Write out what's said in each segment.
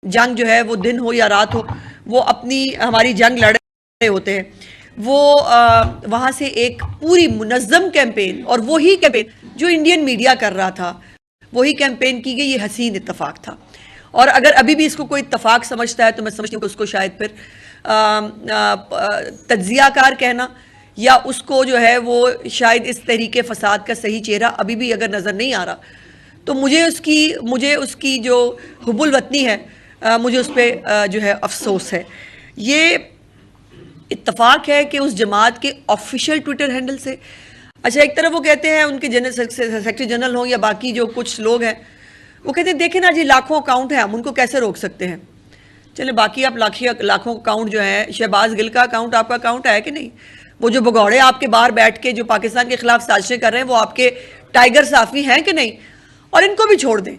जंग जो है वो दिन हो या रात हो, वो अपनी हमारी जंग लड़ रहे होते हैं। वो वहाँ से एक पूरी मुनज़्ज़म कैंपेन, और वही कैंपेन जो इंडियन मीडिया कर रहा था, वही कैंपेन की गई। ये हसीन इत्तेफाक था, और अगर अभी भी इसको कोई इत्तेफाक समझता है तो मैं समझती हूँ कि उसको शायद फिर तज्जियाकार कहना, या उसको जो है वो शायद इस तहरीके फसाद का सही चेहरा अभी भी अगर नज़र नहीं आ रहा, तो मुझे उसकी जो हुब्बुल वतनी है, मुझे उस पर जो है अफसोस है। ये इत्तफाक है कि उस जमात के ऑफिशियल ट्विटर हैंडल से, अच्छा एक तरफ वो कहते हैं उनके सेक्रेटरी जनरल हों या बाकी जो कुछ लोग हैं, वो कहते हैं देखें ना जी लाखों अकाउंट हैं, हम उनको कैसे रोक सकते हैं। चले बाकी आप लाखों अकाउंट जो है, शहबाज गिल का अकाउंट आपका अकाउंट है कि नहीं? वो जो भगौड़े आपके बाहर बैठ के जो पाकिस्तान के खिलाफ साजिशें कर रहे हैं, वो आपके टाइगर साफी हैं कि नहीं? और इनको भी छोड़ दें,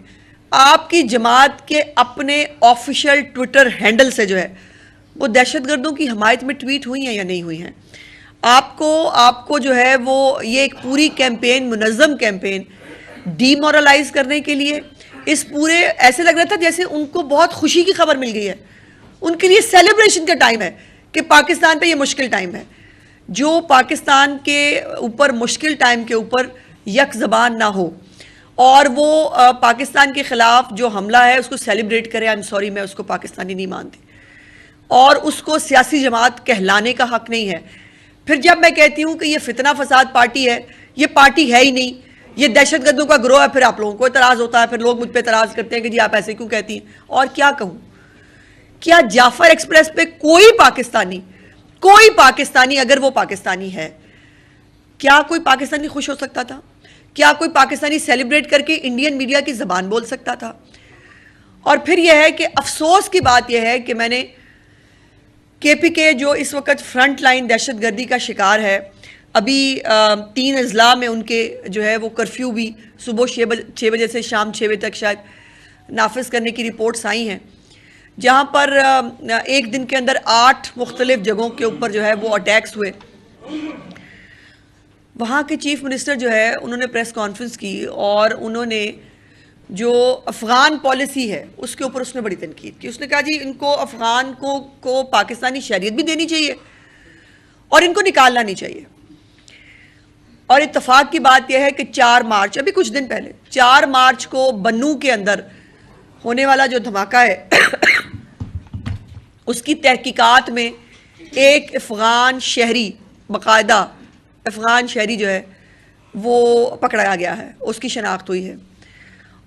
आपकी जमात के अपने ऑफिशियल ट्विटर हैंडल से जो है वो दहशतगर्दों की हमायत में ट्वीट हुई हैं या नहीं हुई हैं। आपको जो है वो ये एक पूरी कैंपेन, मुनज़्ज़म कैंपेन डीमोरलाइज करने के लिए, इस पूरे ऐसे लग रहा था जैसे उनको बहुत खुशी की खबर मिल गई है, उनके लिए सेलिब्रेशन का टाइम है कि पाकिस्तान पे ये मुश्किल टाइम है। जो पाकिस्तान के ऊपर मुश्किल टाइम के ऊपर यक ज़बान ना हो और वो पाकिस्तान के ख़िलाफ़ जो हमला है उसको सेलिब्रेट करे, आई एम सॉरी, मैं उसको पाकिस्तानी नहीं मानती, और उसको सियासी जमात कहलाने का हक नहीं है। फिर जब मैं कहती हूँ कि ये फितना फसाद पार्टी है, ये पार्टी है ही नहीं, ये दहशतगर्दों का गिरोह है, फिर आप लोगों को एतराज़ होता है, फिर लोग मुझ पर एतराज़ करते हैं कि जी आप ऐसे क्यों कहती हैं। और क्या कहूँ, क्या जाफर एक्सप्रेस पे कोई पाकिस्तानी अगर वो पाकिस्तानी है, क्या कोई पाकिस्तानी खुश हो सकता था? क्या कोई पाकिस्तानी सेलिब्रेट करके इंडियन मीडिया की ज़बान बोल सकता था? और फिर यह है कि अफसोस की बात यह है कि मैंने KPK जो इस वक्त फ्रंट लाइन दहशतगर्दी का शिकार है, अभी 3 अजला में उनके जो है वो कर्फ्यू भी सुबह 6 बजे से शाम 6 बजे तक शायद नाफिज करने की रिपोर्ट्स आई हैं, जहाँ पर एक दिन के अंदर 8 मुख्तलिफ जगहों के ऊपर जो है वो अटैक्स हुए। वहाँ के चीफ मिनिस्टर जो है उन्होंने प्रेस कॉन्फ्रेंस की और उन्होंने जो अफ़गान पॉलिसी है उसके ऊपर उसने बड़ी तनकीद की। उसने कहा जी इनको अफ़गान को पाकिस्तानी शरीयत भी देनी चाहिए और इनको निकालना नहीं चाहिए। और इत्तफाक की बात यह है कि 4 मार्च, अभी कुछ दिन पहले 4 मार्च को बन्नू के अंदर होने वाला जो धमाका है उसकी तहकीकात में एक अफ़गान शहरी, बाकायदा अफ़गान शहरी जो है वो पकड़ाया गया है, उसकी शनाख्त हुई है।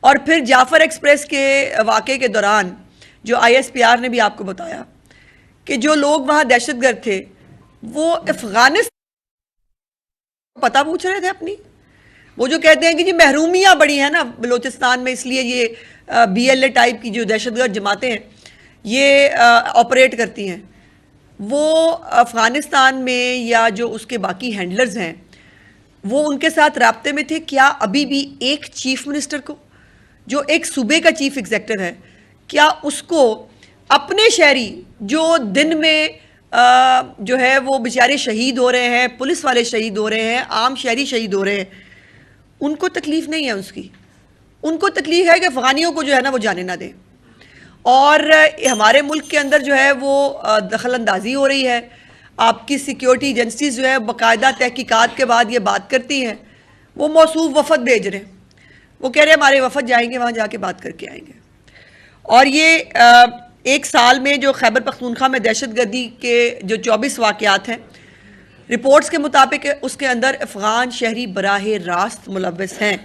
और फिर जाफर एक्सप्रेस के वाक़े के दौरान जो ISPR ने भी आपको बताया कि जो लोग वहाँ दहशतगर्द थे वो अफ़गानिस्तान पता पूछ रहे थे अपनी। वो जो कहते हैं कि जी महरूमियाँ बड़ी हैं ना बलूचिस्तान में, इसलिए ये BLA टाइप की जो दहशतगर्द जमातें हैं ये ऑपरेट करती हैं, वो अफ़गानिस्तान में या जो उसके बाकी हैंडलर्स हैं वो उनके साथ राब्ते में थे। क्या अभी भी एक चीफ मिनिस्टर को, जो एक सूबे का चीफ एग्जेक्टिव है, क्या उसको अपने शहरी जो दिन में जो है वो बेचारे शहीद हो रहे हैं, पुलिस वाले शहीद हो रहे हैं, आम शहरी शहीद हो रहे हैं, उनको तकलीफ नहीं है उसकी? उनको तकलीफ है कि अफ़गानियों को जो है ना वो जाने ना दें। और हमारे मुल्क के अंदर जो है वो दखल अंदाजी हो रही है। आपकी सिक्योरिटी एजेंसीज जो है बाकायदा तहकीकात के बाद ये बात करती हैं, वो मौसूफ वफद भेज रहे हैं, वो कह रहे हैं हमारे वफद जाएंगे वहाँ जाके बात करके आएंगे। और ये एक साल में जो खैबर पख्तूनख्वा में दहशतगर्दी के जो 24 वाक़यात हैं रिपोर्ट्स के मुताबिक, उसके अंदर अफ़गान शहरी बराह रास्त मुलव्वस हैं।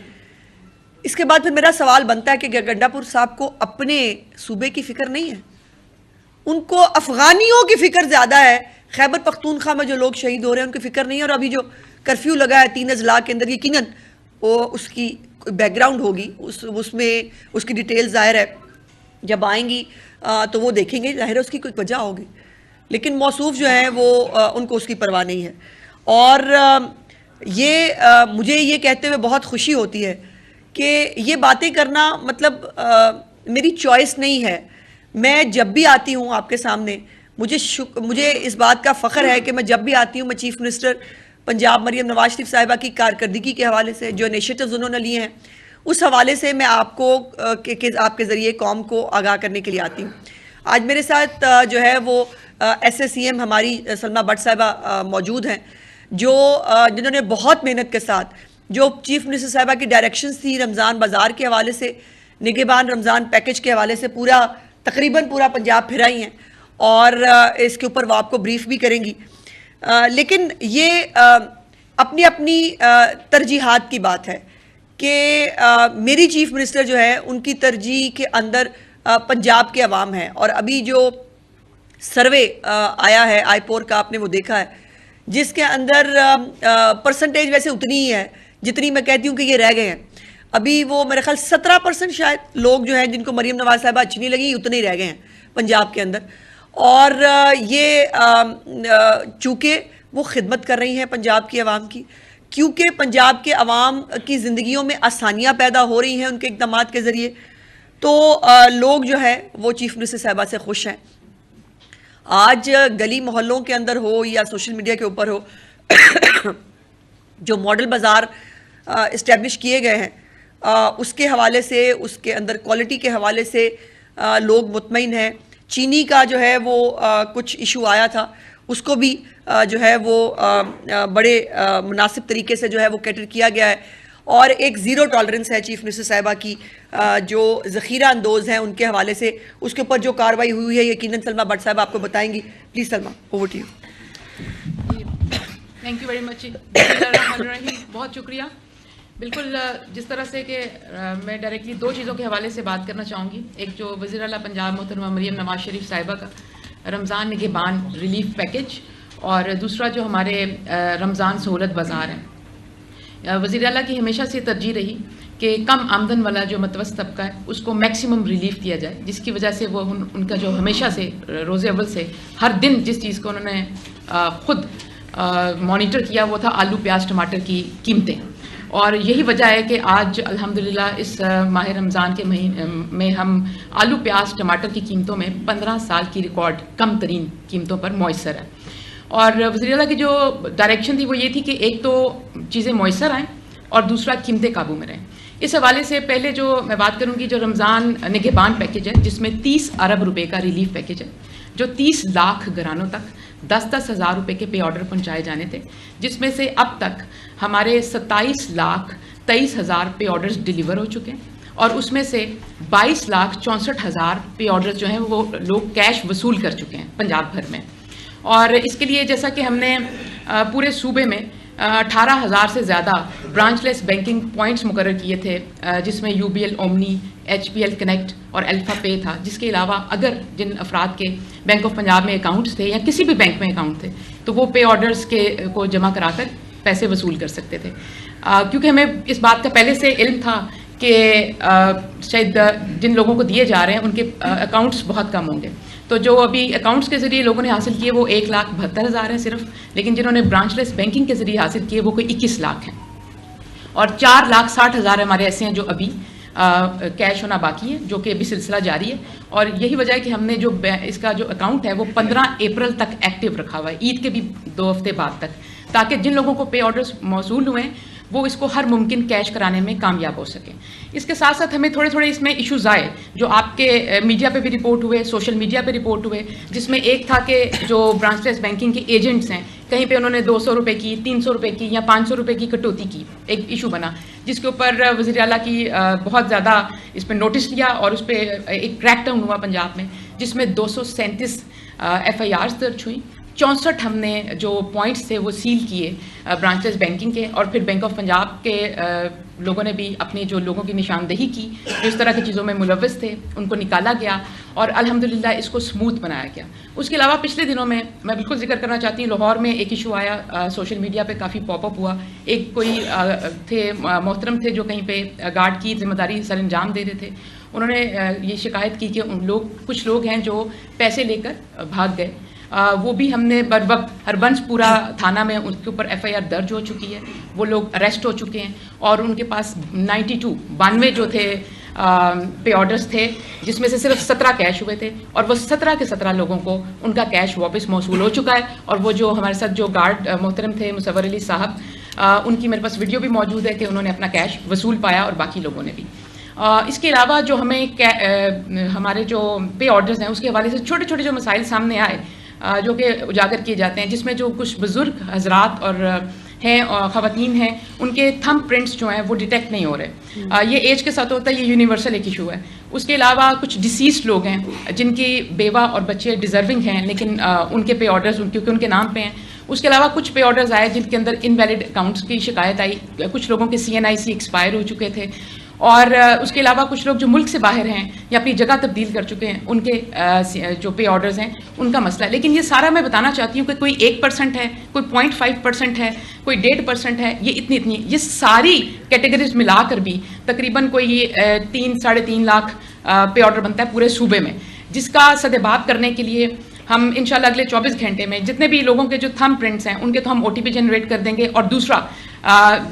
इसके बाद फिर मेरा सवाल बनता है कि गंडापुर साहब को अपने सूबे की फ़िक्र नहीं है? उनको अफ़गानियों की फ़िक्र ज़्यादा है। खैबर पख्तूनख्वा में जो लोग शहीद हो रहे हैं उनकी फ़िक्र नहीं है। और अभी जो कर्फ्यू लगा है 3 अजला के अंदर, यकीनन वो उसकी बैकग्राउंड होगी, उसमें उसकी डिटेल ज़ाहिर है जब आएंगी तो वो देखेंगे, ज़ाहिर है उसकी कोई वजह होगी, लेकिन मौसूफ जो है वो उनको उसकी परवाह नहीं है। और मुझे ये कहते हुए बहुत खुशी होती है कि ये बातें करना मतलब मेरी चॉइस नहीं है। मैं जब भी आती हूँ आपके सामने, मुझे इस बात का फ़ख्र है कि मैं जब भी आती हूँ, मैं चीफ मिनिस्टर पंजाब मरियम नवाज शरीफ साहिबा की कारकर्दगी के हवाले से जो इनिशिएटिव्स उन्होंने लिए हैं उस हवाले से मैं आपको आपके ज़रिए कौम को आगाह करने के लिए आती हूँ। आज मेरे साथ जो है वो SSCM हमारी सलमा भट्ट साहिबा मौजूद हैं, जो जिन्होंने बहुत मेहनत के साथ जो चीफ मिनिस्टर साहिबा की डायरेक्शंस थी रमज़ान बाज़ार के हवाले से, निगहबान रमज़ान पैकेज के हवाले से तकरीबन पूरा पंजाब फिराई हैं और इसके ऊपर वो आपको ब्रीफ भी करेंगी। लेकिन ये अपनी अपनी तरजीहात की बात है कि मेरी चीफ मिनिस्टर जो है उनकी तरजीह के अंदर पंजाब के अवाम है। और अभी जो सर्वे आया है आईपोर का, आपने वो देखा है, जिसके अंदर परसेंटेज वैसे उतनी ही है जितनी मैं कहती हूँ कि ये रह गए हैं। अभी वो मेरे ख्याल 17% शायद लोग जो हैं जिनको मरीम नवाज साहिबा अच्छी नहीं लगी, उतने ही रह गए हैं पंजाब के अंदर। और ये चूँकि वो खिदमत कर रही हैं पंजाब की आवाम की, क्योंकि पंजाब के अवाम की ज़िंदगियों में आसानियाँ पैदा हो रही हैं उनके इक़दाम के ज़रिए, तो लोग जो है वो चीफ मिनिस्टर साहिबा से खुश हैं। आज गली मोहल्लों के अंदर हो या सोशल मीडिया के ऊपर हो, जो मॉडल बाज़ार इस्टेब्लिश किए गए हैं, उसके हवाले से, उसके अंदर क्वालिटी के हवाले से लोग मुतमईन हैं। चीनी का जो है वो कुछ इशू आया था, उसको भी जो है वो बड़े मुनासिब तरीके से जो है वो कैटर किया गया है। और एक ज़ीरो टॉलरेंस है चीफ मिनिस्टर साहिबा की जो ज़ख़ीरा अंदोज़ हैं उनके हवाले से, उसके ऊपर जो कार्रवाई हुई है यकीनन सलमा भट्ट साहब आपको बताएंगी। Please Salma, over to you. Thank you very much. बहुत शुक्रिया। बिल्कुल जिस तरह से कि मैं डायरेक्टली दो चीज़ों के हवाले से बात करना चाहूँगी। एक जो वज़ीर आला पंजाब मोहतरमा मरीम नवाज शरीफ साहिबा का रमज़ान निगहबान रिलीफ पैकेज, और दूसरा जो हमारे रमज़ान सहूलत बाज़ार है। वज़ीर आला की हमेशा से तरजीह रही कि कम आमदन वाला जो मतवसत तबका है उसको मैक्सिमम रिलीफ दिया जाए, जिसकी वजह से वो उनका जो हमेशा से रोज़े अव्वल से हर दिन जिस चीज़ को उन्होंने ख़ुद मॉनिटर किया वो था आलू प्याज टमाटर की कीमतें। और यही वजह है कि आज अल्हम्दुलिल्लाह इस माह रमज़ान के महीने में हम आलू प्याज टमाटर की कीमतों में 15 साल की रिकॉर्ड कम तरीन कीमतों पर मौसर है। और वज़ीर आला की जो डायरेक्शन थी वो ये थी कि एक तो चीज़ें मौसर आएँ और दूसरा कीमतें काबू में रहें। इस हवाले से पहले जो मैं बात करूँगी, जो रमज़ान निगहबान पैकेज है जिसमें 30 अरब रुपए का रिलीफ पैकेज है, जो 30 लाख घरानों तक 10-10 हज़ार रुपये के पे ऑर्डर पहुँचाए जाने थे, जिसमें से अब तक हमारे 27,23,000 पे ऑर्डर्स डिलीवर हो चुके हैं। और उसमें से 22,64,000 पे ऑर्डर्स जो हैं वो लोग कैश वसूल कर चुके हैं पंजाब भर में। और इसके लिए जैसा कि हमने पूरे सूबे में 18,000 से ज़्यादा ब्रांचलेस बैंकिंग पॉइंट्स मुकर्रर किए थे, जिसमें UBL ओमनी, HPL कनेक्ट और अल्फ़ा पे था। जिसके अलावा अगर जिन अफराद के बैंक ऑफ पंजाब में अकाउंट्स थे या किसी भी बैंक में अकाउंट थे तो वो पे ऑर्डर्स को जमा कराकर पैसे वसूल कर सकते थे। क्योंकि हमें इस बात का पहले से इल्म था कि शायद जिन लोगों को दिए जा रहे हैं उनके अकाउंट्स बहुत कम होंगे, तो जो अभी अकाउंट्स के ज़रिए लोगों ने हासिल किए वो 1,72,000 हैं सिर्फ, लेकिन जिन्होंने ब्रांचलेस बैंकिंग के ज़रिए हासिल किए वो कोई 21 लाख हैं। और 4,60,000 हमारे ऐसे हैं जो अभी कैश होना बाकी है, जो कि अभी सिलसिला जारी है। और यही वजह है कि हमने जो इसका जो अकाउंट है वो 15 अप्रैल तक एक्टिव रखा हुआ है, ईद के भी 2 हफ्ते बाद तक, ताकि जिन लोगों को पे ऑर्डर्स मौसूल हुए हैं वो इसको हर मुमकिन कैश कराने में कामयाब हो सकें। इसके साथ साथ हमें थोड़े थोड़े इसमें इश्यूज़ आए जो आपके मीडिया पे भी रिपोर्ट हुए, सोशल मीडिया पे रिपोर्ट हुए, जिसमें एक था कि जो ब्रांचलेस बैंकिंग के एजेंट्स हैं कहीं पे उन्होंने 200 रुपये की, 300 रुपये की या 500 रुपये की कटौती की, एक इशू बना जिसके ऊपर वज़ीर आला की बहुत ज़्यादा इस पर नोटिस लिया और उस पर एक क्रैकडाउन हुआ पंजाब में, जिसमें 237 FIRs दर्ज हुई। 64 हमने जो पॉइंट्स थे वो सील किए ब्रांचलेस बैंकिंग के, और फिर बैंक ऑफ पंजाब के लोगों ने भी अपनी जो लोगों की निशानदेही की जो इस तरह की चीज़ों में मुलव्वस थे उनको निकाला गया और अल्हम्दुलिल्लाह इसको स्मूथ बनाया गया। उसके अलावा पिछले दिनों में मैं बिल्कुल जिक्र करना चाहती हूँ, लाहौर में एक इशू आया, सोशल मीडिया पे काफ़ी पॉपअप हुआ। एक कोई थे मोहतरम थे जो कहीं पे गार्ड की जिम्मेदारी सर अंजाम दे रहे थे, उन्होंने ये शिकायत की कि कुछ लोग हैं जो पैसे लेकर भाग गए। वो भी हमने बर वक्त हरबंसपुरा थाना में उनके ऊपर FIR दर्ज हो चुकी है, वो लोग अरेस्ट हो चुके हैं और उनके पास 92 जो थे पे ऑर्डर्स थे, जिसमें से सिर्फ 17 कैश हुए थे और वो 17 के 17 लोगों को उनका कैश वापस मौसूल हो चुका है। और वो जो हमारे साथ जो गार्ड मोहतरम थे मुसव्वर अली साहब, उनकी मेरे पास वीडियो भी मौजूद है कि उन्होंने अपना कैश वसूल पाया और बाकी लोगों ने भी। इसके अलावा जो हमें हमारे जो पे ऑर्डर्स हैं उसके हवाले से छोटे छोटे जो मसाइल सामने आए जो कि उजागर किए जाते हैं, जिसमें जो कुछ बुज़ुर्ग हजरात और हैं और ख़वातीन हैं, उनके थंब प्रिंट्स जो हैं वो डिटेक्ट नहीं हो रहे। ये एज के साथ होता है, ये यूनिवर्सल एक इशू है। उसके अलावा कुछ डिसीज़ लोग हैं जिनकी बेवा और बच्चे डिज़र्विंग हैं, लेकिन उनके पे ऑर्डर्स क्योंकि उनके नाम पे हैं। उसके अलावा कुछ पे ऑर्डर्स आए जिनके अंदर इनवैलिड अकाउंट्स की शिकायत आई, कुछ लोगों के CNIC एक्सपायर हो चुके थे, और उसके अलावा कुछ लोग जो मुल्क से बाहर हैं या अपनी जगह तब्दील कर चुके हैं, उनके जो पे ऑर्डर्स हैं उनका मसला है। लेकिन ये सारा मैं बताना चाहती हूँ कि कोई 1% है, कोई 0.5% है, कोई 1.5% है, ये इतनी ये सारी कैटेगरीज मिलाकर भी तकरीबन कोई 3-3.5 लाख पे ऑर्डर बनता है पूरे सूबे में, जिसका सदेबाब करने के लिए हम इंशाल्लाह अगले 24 घंटे में जितने भी लोगों के जो थंब प्रिंट्स हैं उनके तो हम OTP जनरेट कर देंगे। और दूसरा,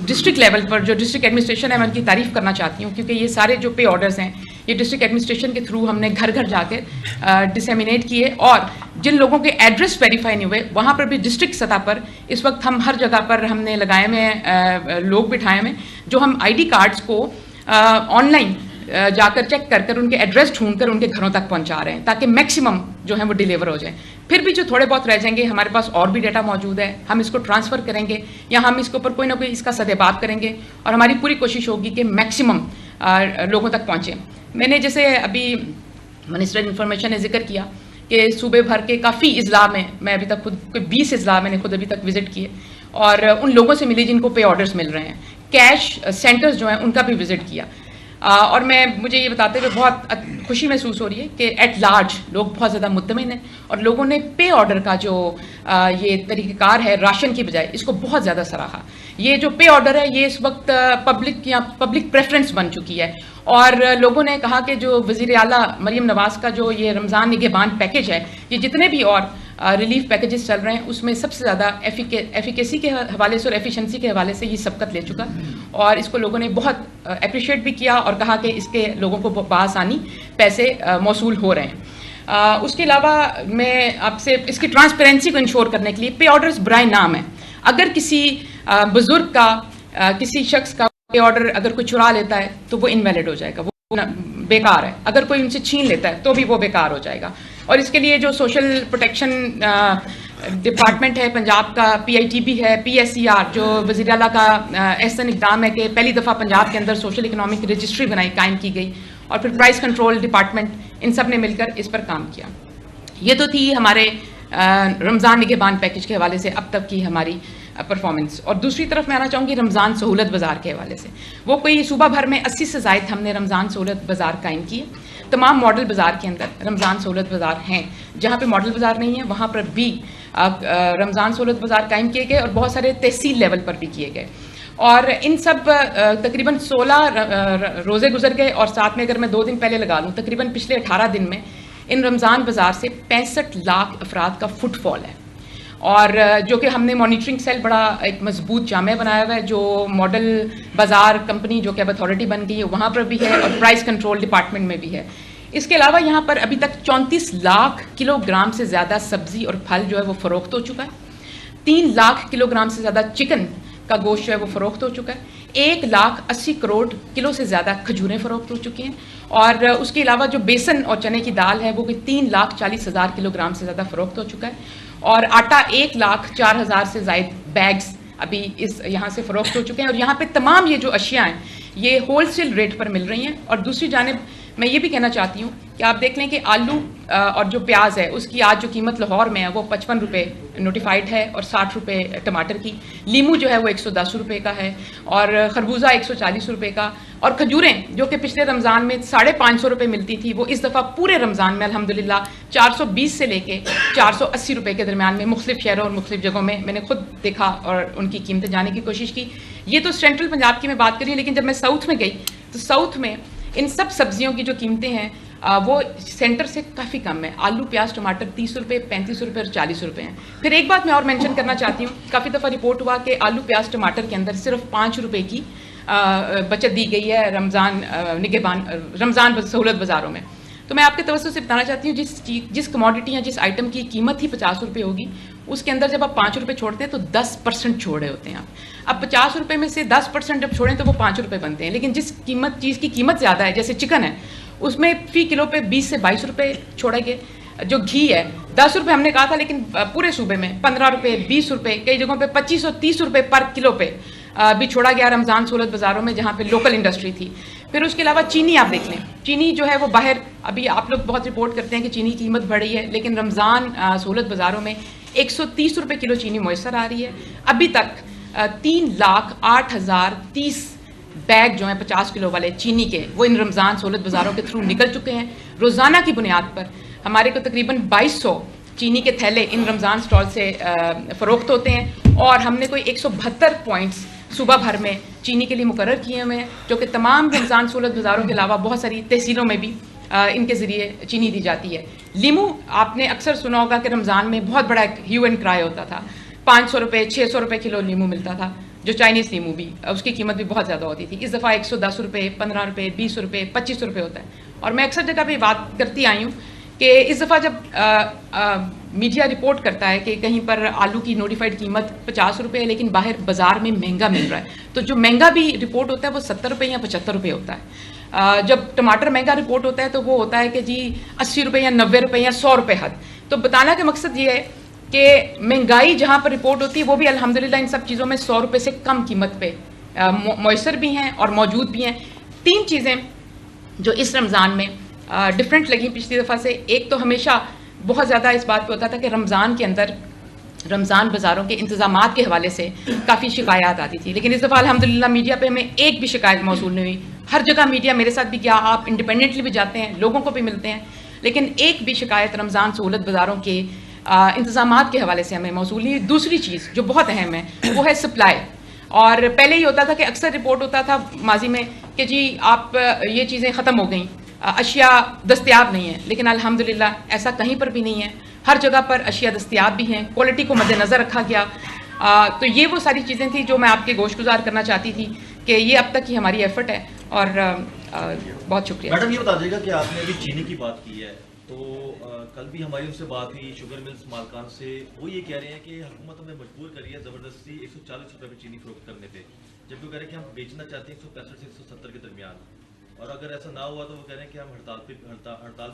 डिस्ट्रिक्ट लेवल पर जो डिस्ट्रिक्ट एडमिनिस्ट्रेशन है मैं उनकी तारीफ़ करना चाहती हूँ, क्योंकि ये सारे जो पे ऑर्डर्स हैं ये डिस्ट्रिक्ट एडमिनिस्ट्रेशन के थ्रू हमने घर घर जाकर डिसेमिनेट किए, और जिन लोगों के एड्रेस वेरीफाई नहीं हुए वहाँ पर भी डिस्ट्रिक्ट सतह पर इस वक्त हम हर जगह पर हमने लगाए हुए लोग बिठाए हुए जो हम ID कार्ड्स को ऑनलाइन जाकर चेक कर कर उनके एड्रेस ढूंढकर उनके घरों तक पहुंचा रहे हैं, ताकि मैक्सिमम जो है वो डिलीवर हो जाए। फिर भी जो थोड़े बहुत रह जाएंगे, हमारे पास और भी डेटा मौजूद है, हम इसको ट्रांसफ़र करेंगे या हम इसके ऊपर कोई ना कोई इसका सदेबाब करेंगे, और हमारी पूरी कोशिश होगी कि मैक्सिमम लोगों तक पहुँचे। मैंने जैसे अभी मिनिस्टर इन्फॉर्मेशन ने जिक्र किया कि सूबे भर के काफ़ी अजला में मैं अभी तक खुद कोई 20 अजला मैंने खुद अभी तक विज़िट किए, और उन लोगों से मिली जिनको पे ऑर्डर्स मिल रहे हैं। कैश सेंटर्स जो हैं उनका भी विज़िट किया, और मुझे ये बताते हुए बहुत खुशी महसूस हो रही है कि एट लार्ज लोग बहुत ज़्यादा मुतमिन हैं, और लोगों ने पे ऑर्डर का जो ये तरीक़ाकार है राशन की बजाय, इसको बहुत ज़्यादा सराहा। ये जो पे ऑर्डर है ये इस वक्त पब्लिक प्रेफरेंस बन चुकी है, और लोगों ने कहा कि जो वज़ीर आला मरीम नवाज़ का जो ये रमज़ान निगहबान पैकेज है, ये जितने भी और रिलीफ पैकेजेस चल रहे हैं उसमें सबसे ज़्यादा एफिकेसी के हवाले से और एफिशिएंसी के हवाले से ये सबकत ले चुका, और इसको लोगों ने बहुत अप्रिशिएट भी किया और कहा कि इसके लोगों को बआसानी पैसे मौसूल हो रहे हैं। उसके अलावा मैं आपसे इसकी ट्रांसपेरेंसी को इंश्योर करने के लिए पे ऑर्डर्स बराए नाम है। अगर किसी बुज़ुर्ग का किसी शख्स का पे ऑर्डर अगर कोई चुरा लेता है तो वो इनवैलिड हो जाएगा, वो बेकार है। अगर कोई उनसे छीन लेता है तो भी वो बेकार हो जाएगा। और इसके लिए जो सोशल प्रोटेक्शन डिपार्टमेंट है पंजाब का, PITB है, PSER जो वज़ीर आला का एहसन इक़दाम है कि पहली दफ़ा पंजाब के अंदर सोशल इकनॉमिक रजिस्ट्री कायम की गई, और फिर प्राइस कंट्रोल डिपार्टमेंट, इन सब ने मिलकर इस पर काम किया। ये तो थी हमारे रमज़ान निगहबान पैकेज के हवाले से अब तक की हमारी परफॉर्मेंस। और दूसरी तरफ मैं आना चाहूँगी रमज़ान सहूलत बाज़ार के हवाले से। वो कोई सूबा भर में 80 से ज़ायद हमने रमज़ान सहूलत बाज़ार कायम किए। तमाम मॉडल बाज़ार के अंदर रमज़ान सहूलत बाज़ार हैं, जहाँ पे मॉडल बाज़ार नहीं है वहाँ पर भी रमज़ान सहूलत बाज़ार कायम किए गए, और बहुत सारे तहसील लेवल पर भी किए गए। और इन सब तकरीबन 16 रोज़े गुजर गए, और साथ में अगर मैं 2 दिन पहले लगा लूँ, तकरीबन पिछले 18 दिन में इन रमज़ान बाज़ार से 65 लाख अफराद का फुटफॉल है। और जो कि हमने मॉनिटरिंग सेल बड़ा एक मजबूत जामे बनाया हुआ है, जो मॉडल बाज़ार कंपनी जो कि अब अथॉरिटी बन गई है वहाँ पर भी है, और प्राइस कंट्रोल डिपार्टमेंट में भी है। इसके अलावा यहाँ पर अभी तक 34 लाख किलोग्राम से ज़्यादा सब्ज़ी और फल जो है वो फ़रोख्त हो चुका है। 3 लाख किलोग्राम से ज़्यादा चिकन का गोश्त जो है वो फ़रोख्त हो चुका है। 1,80 करोड़ किलो से ज़्यादा खजूरें फ़रोख्त हो चुकी हैं, और उसके अलावा जो बेसन और चने की दाल है वो भी 3,40,000 किलोग्राम से ज़्यादा फ़रोख्त हो चुका है, और आटा 1,04,000 से ज़ायद बैग्स अभी इस यहाँ से फ़रोख्त हो चुके हैं। और यहाँ पे तमाम ये जो अशिया हैं ये होलसेल रेट पर मिल रही हैं। और दूसरी जानिब मैं ये भी कहना चाहती हूँ कि आप देख लें कि आलू और जो प्याज है उसकी आज जो कीमत लाहौर में है वो 55 रुपये नोटिफाइड है, और 60 रुपये टमाटर की। लीमू जो है वो 110 रुपये का है, और खरबूजा 140 रुपये का। और खजूरें जो कि पिछले रमज़ान में 550 रुपये मिलती थी, वो इस दफ़ा पूरे रमज़ान में अल्हम्दुलिल्लाह 420 से लेके 480 रुपये के दरमियान में मुख्तलिफ शहरों और मुख्तलिफ जगहों में मैंने खुद देखा और उनकी कीमतें जानने की कोशिश की। ये तो सेंट्रल पंजाब की मैं बात करी, लेकिन जब मैं साउथ में गई तो साउथ में इन सब सब्जियों की जो कीमतें हैं वो सेंटर से काफ़ी कम है। आलू प्याज टमाटर 30 रुपये, 35 रुपये और 40 रुपये हैं। फिर एक बात मैं और मेंशन करना चाहती हूँ, काफ़ी दफ़ा रिपोर्ट हुआ कि आलू प्याज टमाटर के अंदर सिर्फ 5 रुपये की बचत दी गई है रमज़ान सहूलत बाज़ारों में। तो मैं आपके तवज्जो से बताना चाहती हूँ जिस कमोडिटी या जिस आइटम की कीमत ही 50 रुपये होगी, उसके अंदर जब आप 5 रुपये छोड़ते हैं तो 10% छोड़ रहे होते हैं आप। अब 50 रुपये में से 10% जब छोड़ें तो वो 5 रुपये बनते हैं। लेकिन जिस चीज़ की कीमत ज़्यादा है, जैसे चिकन है, उसमें फ़ी किलो पे 20 से 22 रुपये छोड़ेंगे। जो घी है 10 रुपये हमने कहा था, लेकिन पूरे सूबे में 15 रुपये, 20 रुपये, कई जगहों पे 25 और 30 रुपये पर किलो पे भी छोड़ा गया रमज़ान सहूलत बाज़ारों में, जहाँ पे लोकल इंडस्ट्री थी। फिर उसके अलावा चीनी आप देख लें, चीनी जो है वो बाहर, अभी आप लोग बहुत रिपोर्ट करते हैं कि चीनी की कीमत बढ़ी है, लेकिन रमज़ान सहूलत बाज़ारों में 130 रुपये किलो चीनी मैसर आ रही है। अभी तक 3,08,030 बैग जो हैं 50 किलो वाले चीनी के, वो इन रमज़ान सहूलत बाज़ारों के थ्रू निकल चुके हैं। रोज़ाना की बुनियाद पर हमारे को तकरीबन 2200 चीनी के थैले इन रमज़ान स्टॉल से फ़रोख्त होते हैं, और हमने कोई 172 पॉइंट्स सूबा भर में चीनी के लिए मुकर्रर किए हुए हैं, जो कि तमाम रमज़ान सहूलत बाज़ारों के अलावा बहुत सारी तहसीलों में भी इनके ज़रिए चीनी दी जाती है। लीमू आपने अक्सर सुना होगा कि रमज़ान में बहुत बड़ा एक ह्यू एंड क्राई होता था, 500 रुपये 600 रुपये किलो लीमू मिलता था, जो चाइनीज़ लीमू भी, उसकी कीमत भी बहुत ज़्यादा होती थी। इस दफ़ा 110 रुपये, 15 रुपये, 20 रुपये, 25 रुपये होता है। और मैं अक्सर जगह पे बात करती आई हूँ कि इस दफ़ा जब मीडिया रिपोर्ट करता है कि कहीं पर आलू की नोटिफाइड कीमत 50 रुपये है, लेकिन बाहर बाज़ार में महंगा मिल रहा है, तो जो महंगा भी रिपोर्ट होता है वो 70 रुपये या 75 रुपये होता है। जब टमाटर महंगा रिपोर्ट होता है तो वो होता है कि जी 80 रुपये या 90 रुपये या 100 रुपये हद। तो बताने का मकसद ये है कि महंगाई जहाँ पर रिपोर्ट होती है वो भी अल्हम्दुलिल्लाह इन सब चीज़ों में 100 रुपये से कम कीमत पे मैसर भी हैं और मौजूद भी हैं। 3 चीज़ें जो इस रमज़ान में डिफरेंट लगी पिछली दफ़ा से। एक तो हमेशा बहुत ज़्यादा इस बात पे होता था कि रमज़ान के अंदर रमज़ान बाज़ारों के इंतज़ामात के हवाले से काफ़ी शिकायत आती थी, लेकिन इस दफ़ा अल्हम्दुलिल्लाह मीडिया पे हमें एक भी शिकायत मौसूल नहीं हुई। हर जगह मीडिया, मेरे साथ भी क्या, आप इंडिपेंडेंटली भी जाते हैं, लोगों को भी मिलते हैं, लेकिन एक भी शिकायत रमज़ान सहूलत बाज़ारों के इंतज़ामात के हवाले से हमें मौसूल नहीं। दूसरी चीज़ जो बहुत अहम है वो है सप्लाई। और पहले ये होता था कि अक्सर रिपोर्ट होता था माजी में कि जी आप ये चीज़ें ख़त्म हो गई, अशिया दस्तयाब नहीं है, लेकिन अल्हम्दुलिल्लाह ऐसा कहीं पर भी नहीं है। हर जगह पर अशिया दस्तयाब भी हैं, क्वालिटी को मद्देनज़र रखा गया। तो ये वो सारी चीज़ें थी जो मैं आपके गोशगुजार करना चाहती थी कि ये अब तक की हमारी एफर्ट है, और बहुत शुक्रिया। मैडम ये बता दीजिएगा कि आपने अभी चीनी की बात की है, तो कल भी हमारी उनसे बात हुई शुगर मिल्स मालकान से, वो ये कह रहे हैं कि हुकूमत हमें मजबूर करी है ज़बरदस्ती 140 रुपये में चीनी फरोख्त करने पे, जबकि वो कह रहे हैं कि हम बेचना चाहते हैं 165 से 170 के दरमियान, और अगर ऐसा ना हुआ तो वो कह रहे हैं कि हम हड़ताल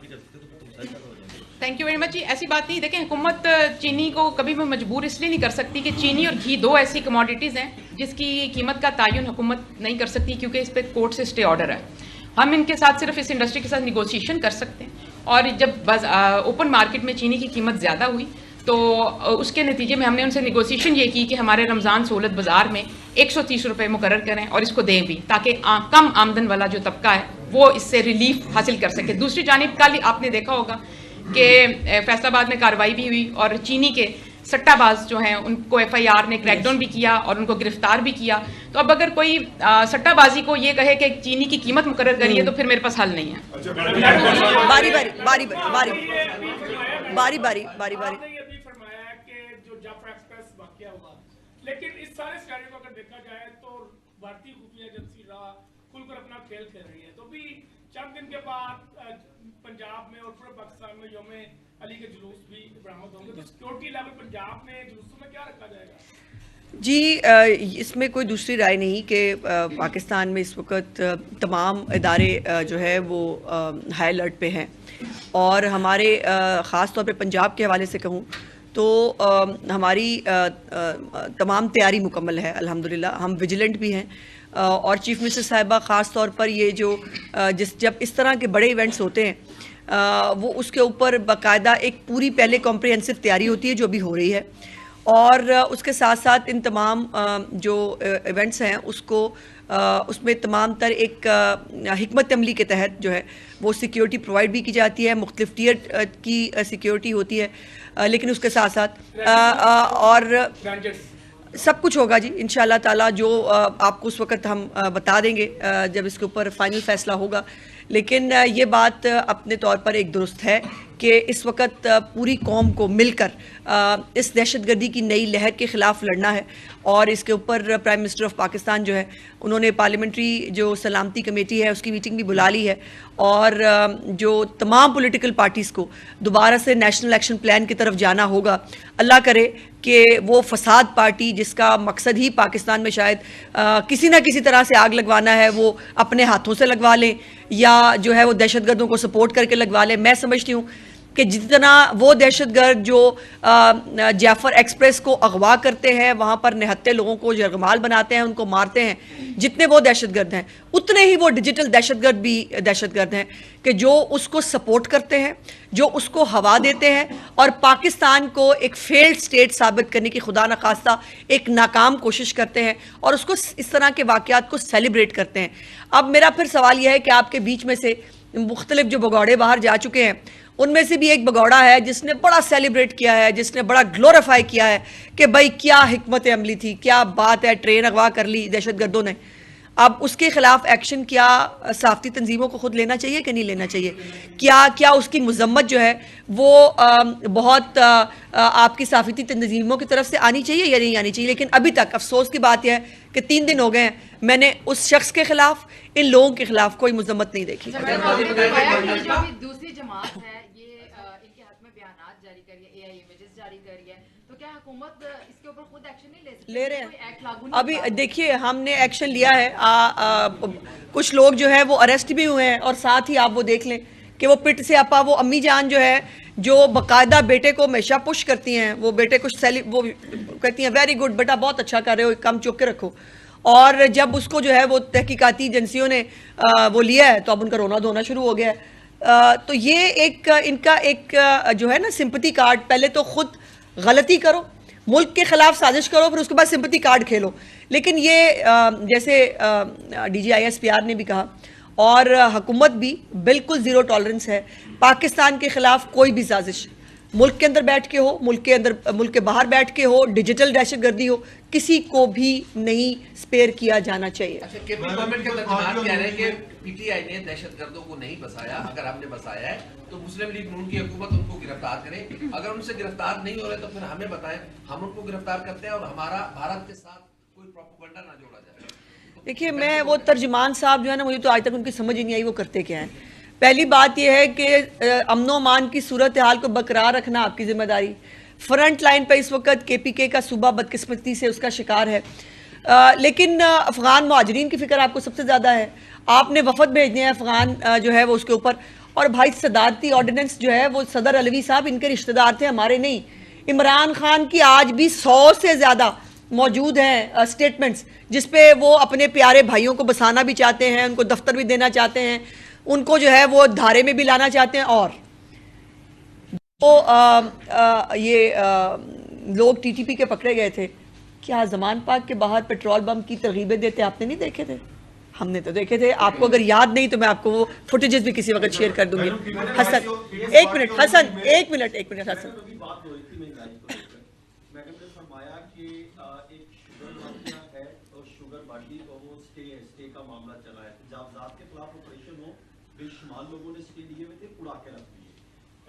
भी कर सकते हैं, तो मसाइल क्या हो जाएंगे? थैंक यू वेरी मच जी। ऐसी बात नहीं, देखें हुकूमत चीनी को कभी भी मजबूर इसलिए नहीं कर सकती कि चीनी और घी 2 ऐसी कमोडिटीज़ हैं जिसकी कीमत का तयन हुकूमत नहीं कर सकती, क्योंकि इस पर कोर्ट से स्टे ऑर्डर है। हम इनके साथ सिर्फ इस इंडस्ट्री के साथ निगोशिएशन कर सकते हैं, और जब ओपन मार्केट में चीनी की कीमत ज़्यादा हुई तो उसके नतीजे में हमने उनसे निगोशिएशन ये की कि हमारे रमज़ान सहूलत बाज़ार में 130 रुपये मुकर्रर करें और इसको दें भी, ताकि कम आमदन वाला जो तबका है वो इससे रिलीफ हासिल कर सके। दूसरी जानिब कल आपने देखा होगा कि फैसलाबाद में कार्रवाई भी हुई, और चीनी के सट्टाबाज जो हैं उनको FIR ने क्रैकडाउन भी किया और उनको गिरफ्तार भी किया। तो अब अगर कोई सट्टाबाजी को ये कहे कि चीनी की कीमत मुकर्रर करी है तो फिर मेरे पास हल नहीं है। बारी बारी बारी बारी बारी बारी बारी बारी लेकिन इस सारे सिनेरियो को अगर देखा जाए तो भारतीय खुफिया एजेंसी खुलकर अपना खेल खेल रही है। तो भी चंद दिन के बाद पंजाब में और पूरे पाकिस्तान में यौम अली के जुलूस भी बरामद होंगे, तो सिक्योरिटी लेवल पंजाब में जुलूसों में क्या रखा जाएगा? जी इसमें कोई दूसरी राय नहीं कि पाकिस्तान में इस वक्त तमाम इदारे जो है वो हाई अलर्ट पे हैं, और हमारे ख़ास तौर पे पंजाब के हवाले से कहूँ तो हमारी तमाम तैयारी मुकम्मल है अल्हम्दुलिल्लाह। हम विजिलेंट भी हैं, और चीफ मिनिस्टर साहिबा ख़ास तौर पर ये जो जब इस तरह के बड़े इवेंट्स होते हैं वो उसके ऊपर बाकायदा एक पूरी पहले कॉम्प्रिहेंसिव तैयारी होती है जो भी हो रही है, और उसके साथ साथ इन तमाम जो इवेंट्स हैं उसको उसमें तमाम तर एक हिकमत अमली के तहत जो है वो सिक्योरिटी प्रोवाइड भी की जाती है, मुख्तलिफ टियर की सिक्योरिटी होती है, लेकिन उसके साथ साथ और सब कुछ होगा जी इंशाल्लाह ताला। जो आपको उस वक्त हम बता देंगे जब इसके ऊपर फाइनल फैसला होगा, लेकिन ये बात अपने तौर पर एक दुरुस्त है कि इस वक्त पूरी कौम को मिलकर इस दहशतगर्दी की नई लहर के ख़िलाफ़ लड़ना है। और इसके ऊपर प्राइम मिनिस्टर ऑफ पाकिस्तान जो है उन्होंने पार्लियामेंट्री जो सलामती कमेटी है उसकी मीटिंग भी बुला ली है, और जो तमाम पॉलिटिकल पार्टीज़ को दोबारा से नेशनल एक्शन प्लान की तरफ जाना होगा। अल्लाह करे कि वो फसाद पार्टी जिसका मकसद ही पाकिस्तान में शायद किसी ना किसी तरह से आग लगवाना है वो अपने हाथों से लगवा लें, या जो है वो दहशतगर्दों को सपोर्ट करके लगवा लें। मैं समझती हूँ कि जितना वो दहशतगर्द जो जाफर एक्सप्रेस को अगवा करते हैं, वहाँ पर निहत्ते लोगों को जरगमाल बनाते हैं, उनको मारते हैं, जितने वो दहशतगर्द हैं उतने ही वो डिजिटल दहशतगर्द भी दहशतगर्द हैं कि जो उसको सपोर्ट करते हैं, जो उसको हवा देते हैं और पाकिस्तान को एक फेल्ड स्टेट साबित करने की खुदा न खास्ता एक नाकाम कोशिश करते हैं और उसको इस तरह के वाक़यात को सेलिब्रेट करते हैं। अब मेरा फिर सवाल यह है कि आपके बीच में से मुख्तलिफ जो भगौड़े बाहर जा चुके हैं उनमें से भी एक भगौड़ा है जिसने बड़ा सेलिब्रेट किया है, जिसने बड़ा ग्लोरीफाई किया है कि भाई क्या हिकमत अमली थी, क्या बात है, ट्रेन अगवा कर ली दहशतगर्दों ने। अब उसके खिलाफ एक्शन क्या साफ़ती तंजीमों को खुद लेना चाहिए कि नहीं लेना चाहिए? क्या उसकी मजम्मत जो है वो बहुत आपकी साफ़ती तंजीमों की तरफ से आनी चाहिए या नहीं आनी चाहिए? लेकिन अभी तक अफसोस की बात यह है कि 3 दिन हो गए हैं, मैंने उस शख्स के खिलाफ, इन लोगों के खिलाफ कोई मजम्मत नहीं देखी। दूसरी जमात है ये इनके हक में बयानात जारी कर रही है, AI इमेजेस जारी कर रही है, तो क्या हुकूमत इसके ऊपर खुद एक्शन नहीं ले सकती? ले रहे कोई एक्ट लागू हैं। नहीं अभी होता? देखिए हमने एक्शन लिया है, कुछ लोग जो है वो अरेस्ट भी हुए हैं, और साथ ही आप वो देख लें कि वो पिट से आपा वो अम्मी जान जो है जो बाकायदा बेटे को हमेशा पुश करती हैं, वो बेटे को वो कहती हैं वेरी गुड बेटा, बहुत अच्छा कर रहे हो, कम चुक के रखो। और जब उसको जो है वो तहकीकाती एजेंसियों ने वो लिया है तो अब उनका रोना धोना शुरू हो गया है। तो ये एक इनका एक जो है ना सिंपैथी कार्ड, पहले तो खुद गलती करो, मुल्क के खिलाफ साजिश करो, फिर उसके बाद सिंपैथी कार्ड खेलो। लेकिन ये जैसे DGISPR ने भी कहा और हुकूमत भी बिल्कुल ज़ीरो टॉलरेंस है पाकिस्तान के खिलाफ कोई भी साजिश, मुल्क के अंदर बैठ के हो, मुल्क के बाहर बैठ के हो, डिजिटल दहशतगर्दी हो, किसी को भी नहीं स्पेयर किया जाना चाहिए। अच्छा, केपी गवर्नमेंट के तर्जुमान कह रहे हैं कि PTI ने दहशतगर्दों को नहीं बसाया, अगर आपने बसाया है तो मुस्लिम लीग नून की हुकूमत उनको गिरफ्तार करे, अगर उनसे गिरफ्तार नहीं हो रहे तो फिर हमें बताएं, हम उनको गिरफ्तार करते हैं और हमारा भारत के साथ कोई प्रोपेगेंडा ना जोड़ा जाए। देखिए मैं वो तर्जुमान साहब जो है ना, मुझे तो आज तक उनकी समझ ही नहीं आई वो करते क्या हैं। पहली बात यह है कि अमनो अमान की सूरत हाल को बरकरार रखना आपकी जिम्मेदारी। फ्रंट लाइन पर इस वक्त KPK का सूबा बदकिस्मती से उसका शिकार है, लेकिन अफ़गान मुहाजिरीन की फ़िक्र आपको सबसे ज़्यादा है। आपने वफद भेजने हैं अफ़गान जो है वो उसके ऊपर, और भाई सदारती ऑर्डिनेंस जो है वो सदर अलवी साहब इनके रिश्तेदार थे, हमारे नहीं। इमरान खान की आज भी 100 से ज़्यादा मौजूद हैं स्टेटमेंट्स जिस पे वो अपने प्यारे भाइयों को बसाना भी चाहते हैं, उनको दफ्तर भी देना चाहते हैं, उनको जो है वो धारे में भी लाना चाहते हैं। और तो लोग TTP के पकड़े गए थे, क्या जमान पाक के बाहर पेट्रोल बम की तरगीबें देते आपने नहीं देखे थे? हमने तो देखे थे। आपको अगर याद नहीं तो मैं आपको वो फुटेजेस भी किसी वक्त शेयर कर दूंगी। हसन एक मिनट, हसन एक मिनट हसन। बेशुमार लोगों ने स्टे लिए हुए थे, उड़ा के रख दिए।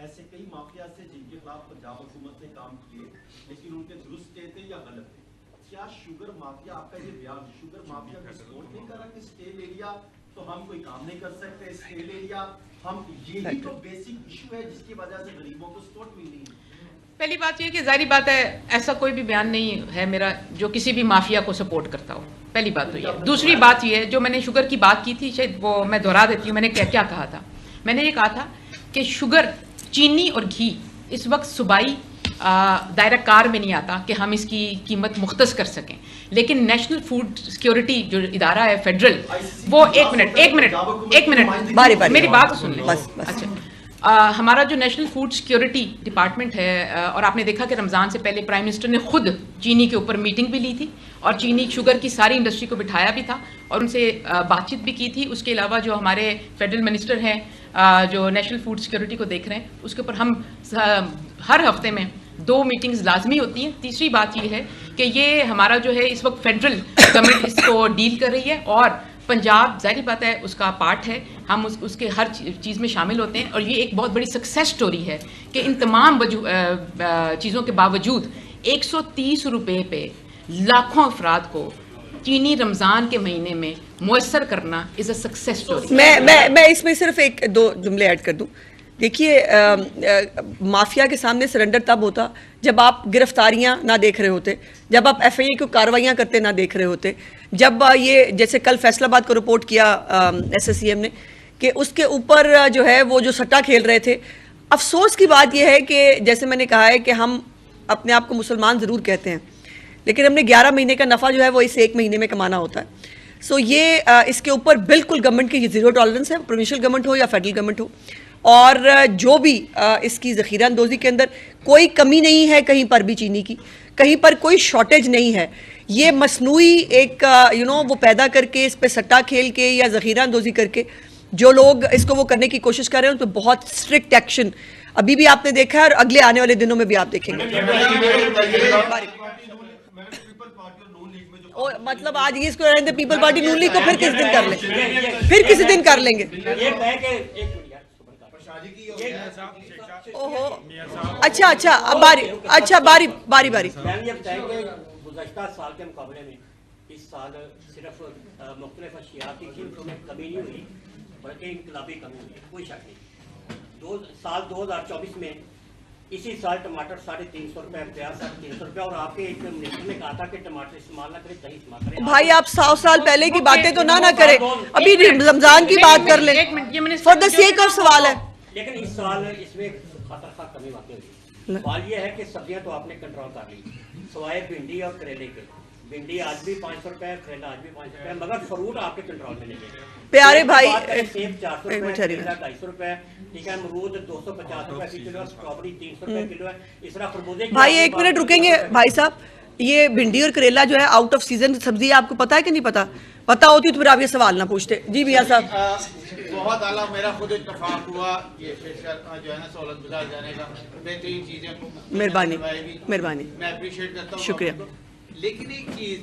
ऐसे कई माफिया थे जिनके खिलाफ पंजाब हुकूमत ने काम किए, लेकिन उनके दुरुस्त स्टे थे या गलत थे। क्या शुगर माफिया, आपका ये बयान शुगर माफिया को सपोर्ट नहीं कर रहा कि स्टे ले लिया तो हम कोई काम नहीं कर सकते, स्टे ले लिया हम, यही तो बेसिक इशू है जिसकी वजह से गरीबों को सपोर्ट मिल रही है। पहली बात यह कि जाहिर बात है ऐसा कोई भी बयान नहीं है मेरा जो किसी भी माफिया को सपोर्ट करता हो, पहली बात तो ये। दूसरी बात ये है, जो मैंने शुगर की बात की थी, शायद वो मैं दोहरा देती हूँ। मैंने क्या कहा था? मैंने ये कहा था कि शुगर, चीनी और घी इस वक्त सूबाई दायरा कार में नहीं आता कि हम इसकी कीमत मुख्तस कर सकें, लेकिन नेशनल फूड सिक्योरिटी जो इदारा है फेडरल, वो एक मिनट मेरी बात सुन लें। अच्छा, हमारा जो नेशनल फूड सिक्योरिटी डिपार्टमेंट है, और आपने देखा कि रमज़ान से पहले प्राइम मिनिस्टर ने खुद चीनी के ऊपर मीटिंग भी ली थी और चीनी शुगर की सारी इंडस्ट्री को बिठाया भी था और उनसे बातचीत भी की थी। उसके अलावा जो हमारे फेडरल मिनिस्टर हैं जो नेशनल फूड सिक्योरिटी को देख रहे हैं, उसके ऊपर हम हर हफ्ते में 2 मीटिंग्स लाजमी होती हैं। तीसरी बात ये है कि ये हमारा जो है इस वक्त फेडरल गवर्नमेंट इसको डील कर रही है और पंजाब जाहिर बात है उसका पार्ट है, हम उसके हर चीज़ में शामिल होते हैं, और ये एक बहुत बड़ी सक्सेस स्टोरी है कि इन तमाम चीज़ों के बावजूद 130 रुपये पे लाखों अफराद को चीनी रमज़ान के महीने में मुयसर करना इज़ अ सक्सेस स्टोरी। मैं इसमें सिर्फ एक दो जुमले ऐड कर दूं। देखिए, माफिया के सामने सरेंडर तब होता जब आप गिरफ्तारियां ना देख रहे होते, जब आप एफआईए को कार्रवाइयां करते ना देख रहे होते, जब ये जैसे कल फैसलाबाद को रिपोर्ट किया एसएससीएम ने कि उसके ऊपर जो है वो जो सट्टा खेल रहे थे। अफसोस की बात यह है कि जैसे मैंने कहा है कि हम अपने आप को मुसलमान ज़रूर कहते हैं, लेकिन हमने 11 महीने का नफ़ा जो है वो इस 1 महीने में कमाना होता है। सो ये इसके ऊपर बिल्कुल गवर्नमेंट की ज़ीरो टॉलरेंस है, प्रोविंशियल गवर्नमेंट हो या फेडरल गवर्नमेंट हो, और जो भी इसकी ज़ख़ीरा अंदोज़ी के अंदर कोई कमी नहीं है कहीं पर भी चीनी की, कहीं पर कोई शॉर्टेज नहीं है। ये मसनूई एक वो पैदा करके इस पे सट्टा खेल के या ज़ख़ीरा अंदोज़ी करके जो लोग इसको वो करने की कोशिश कर रहे हैं उन पर बहुत स्ट्रिक्ट एक्शन अभी भी आपने देखा है और अगले आने वाले दिनों में भी आप देखेंगे। और मतलब आज ये इसको रहने they people party Noon league को फिर किस दिन कर लेंगे, फिर किसी दिन कर लेंगे। ओहो, अच्छा अब बारी गुज़श्ता साल के मुकाबले में इस साल सिर्फ मुख्तलिफ अशिया की कीमतों में कमी नहीं हुई बल्कि इनकलाबी कमी हुई है, कोई शक नहीं। साल 2024 में इसी साल टमाटर 350 रुपये, प्याज 350 रुपये, और आपके एक मिनिस्टर ने कहा था कि टमाटर इस्तेमाल ना करें, दही इस्तेमाल करें। भाई आप 100 साल पहले की बातें तो ना करें, अभी रमजान की बात कर लें, फॉर द सेक ऑफ सवाल है। लेकिन इस साल इसमें खतरखा कमी वाकई हुई। सवाल ये है कि सब्जियां तो आपने कंट्रोल कर ली, सवाए भिंडी और करेले के। भिंडी आज भी 500 रुपये, करेला आज भी 500 रुपये, मगर फ्रूट आपके कंट्रोल में नहीं है। प्यारे भाई, सेब 400 रुपये, 250 रुपये, ठीक है, अमरूद 250 रुपये किलो, स्ट्रॉबेरी 300 रुपये किलो है। इस तरह खरबूजे भाई 1 मिनट रुकेंगे भाई साहब, ये भिंडी और करेला जो है आउट ऑफ सीजन सब्जी है, आपको पता है कि नहीं पता? पता होती तो फिर आप ये सवाल ना पूछते। जी भैया साहब। बहुत आला, मेरा खुद इत्तेफाक हुआ ये फेशियल जो है ना सहूलत बाजार जाने का, बेहतरीन चीजें, मेहरबानी मैं अप्रिशिएट करता हूँ, शुक्रिया। लेकिन एक चीज